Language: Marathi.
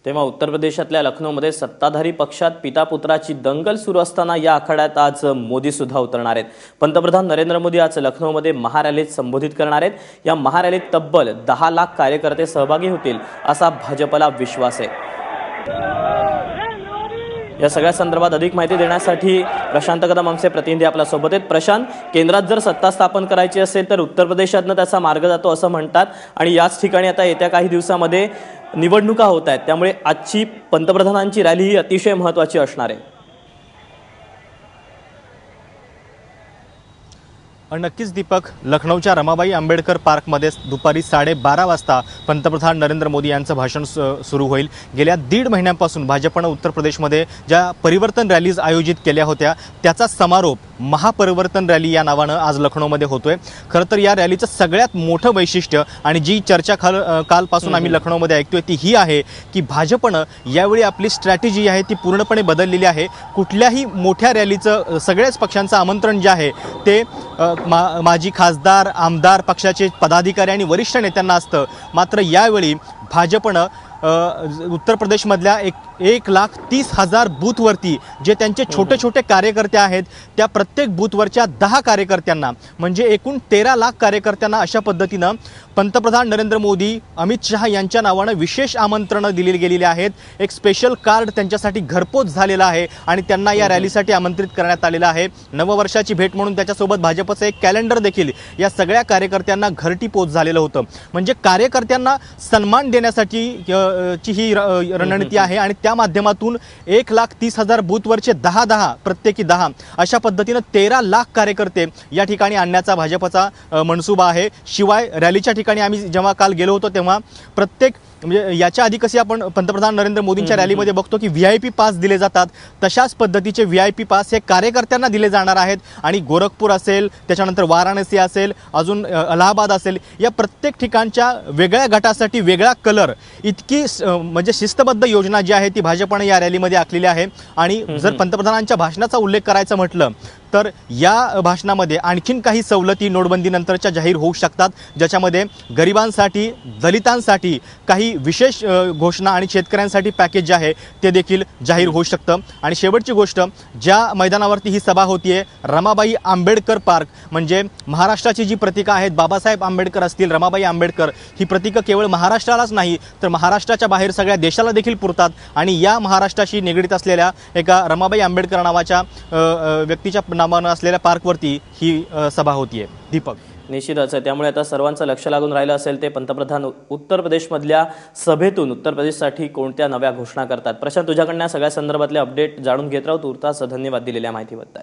तेव्हा उत्तर प्रदेशातल्या लखनौमध्ये सत्ताधारी पक्षात पिता पुत्राची दंगल सुरू असताना या आखाड्यात आज मोदी सुद्धा उतरणार आहेत। पंतप्रधान नरेंद्र मोदी आज लखनौमध्ये महारॅलीत संबोधित करणार आहेत। या महारॅलीत तब्बल 10 लाख कार्यकर्ते सहभागी होतील असा भाजपला विश्वास आहे। या सगळ्या संदर्भात अधिक माहिती देण्यासाठी प्रशांत कदम आमचे प्रतिनिधी आपल्या सोबत आहेत। प्रशांत, केंद्रात जर सत्ता स्थापन करायची असेल तर उत्तर प्रदेशातनं त्याचा मार्ग जातो असं म्हणतात आणि याच ठिकाणी आता येत्या काही दिवसांमध्ये निवडणुका होत आहेत, त्यामुळे आजची पंतप्रधानांची रॅली ही अतिशय महत्त्वाची असणार आहे। नक्कीच दीपक, लखनौच्या रमाबाई आंबेडकर पार्कमध्ये दुपारी 12:30 वाजता पंतप्रधान नरेंद्र मोदी यांचं भाषण सुरू होईल। गेल्या 1.5 महिन्यांपासून भाजपनं उत्तर प्रदेशमध्ये ज्या परिवर्तन रॅलीज आयोजित केल्या होत्या त्याचा समारोप महापरिवर्तन रॅली या नावानं आज लखनौमध्ये होतोय। खरं तर या रॅलीचं सगळ्यात मोठं वैशिष्ट्य आणि जी चर्चा कालपासून आम्ही लखनौमध्ये ऐकतोय ती ही आहे की भाजपनं यावेळी आपली स्ट्रॅटेजी आहे ती पूर्णपणे बदललेली आहे। कुठल्याही मोठ्या रॅलीचं सगळ्याच पक्षांचं आमंत्रण जे आहे ते माजी खासदार, आमदार, पक्षाचे पदाधिकारी आणि वरिष्ठ नेत्यांना असतं, मात्र यावेळी भाजपनं उत्तर प्रदेशमधल्या 1,30,000 बूथवरती जे त्यांचे छोटे छोटे कार्यकर्ते आहेत त्या प्रत्येक बूथवरच्या 10 कार्यकर्त्यांना म्हणजे एकूण 13 लाख कार्यकर्त्यांना अशा पद्धतीनं पंतप्रधान नरेंद्र मोदी, अमित शहा यांच्या नावानं विशेष आमंत्रणं दिली गेलेली आहेत। एक स्पेशल कार्ड त्यांच्यासाठी घरपोच झालेला आहे आणि त्यांना या रॅलीसाठी आमंत्रित करण्यात आलेलं आहे। नववर्षाची भेट म्हणून त्याच्यासोबत भाजपचं एक कॅलेंडर देखील या सगळ्या कार्यकर्त्यांना घरटी पोच झालेलं होतं। म्हणजे कार्यकर्त्यांना सन्मान देण्यासाठी ची ही रणनीती आहे आणि त्या माध्यमातून 1,30,000 बूथवरचे 10 प्रत्येकी 10 अशा पद्धतीनं 13 लाख कार्यकर्ते या ठिकाणी आणण्याचा भाजपचा मनसुबा आहे। शिवाय रॅलीच्या ठिकाणी आम्ही जेव्हा काल गेलो होतो तेव्हा प्रत्येक म्हणजे याच्या आधी कशी आपण पंतप्रधान नरेंद्र मोदींच्या रॅलीमध्ये बघतो की VIP पास दिले जातात, तशाच पद्धतीचे VIP पास हे कार्यकर्त्यांना दिले जाणार आहेत आणि गोरखपूर असेल, त्याच्यानंतर वाराणसी असेल, अजून अलाहाबाद असेल, या प्रत्येक ठिकाणच्या वेगळ्या गटासाठी वेगळा कलर, इतकी म्हणजे शिस्तबद्ध योजना जी आहे ती भाजपने या रॅलीमध्ये आखलेली आहे। आणि जर पंतप्रधानांच्या भाषणाचा उल्लेख करायचा म्हटलं तर या भाषणामध्ये आणखीन काही सवलती नोटबंदीनंतरच्या जाहीर होऊ शकतात, ज्याच्यामध्ये गरिबांसाठी, दलितांसाठी काही विशेष घोषणा आणि शेतकऱ्यांसाठी पॅकेज जे आहे ते देखील जाहीर होऊ शकतं। आणि शेवटची गोष्ट, ज्या मैदानावरती ही सभा होतीये रमाबाई आंबेडकर पार्क, म्हणजे महाराष्ट्राची जी प्रतीकं आहेत, बाबासाहेब आंबेडकर असतील, रमाबाई आंबेडकर, ही प्रतीकं केवळ महाराष्ट्रालाच नाही तर महाराष्ट्राच्या बाहेर सगळ्या देशाला देखील पुरतात आणि या महाराष्ट्राशी निगडीत असलेल्या एका रमाबाई आंबेडकर नावाच्या व्यक्तीच्या नावानं असलेल्या पार्कवरती ही सभा होतीये। दीपक, निश्चितच आहे, त्यामुळे आता सर्वांचं लक्ष लागून राहिलं असेल ते पंतप्रधान उत्तर प्रदेशमधल्या सभेतून उत्तर प्रदेशसाठी कोणत्या नव्या घोषणा करतात। प्रशांत, तुझ्याकडनं सगळ्या संदर्भातले अपडेट जाणून घेत राहू। तुर्तास धन्यवाद दिलेल्या माहितीबद्दल।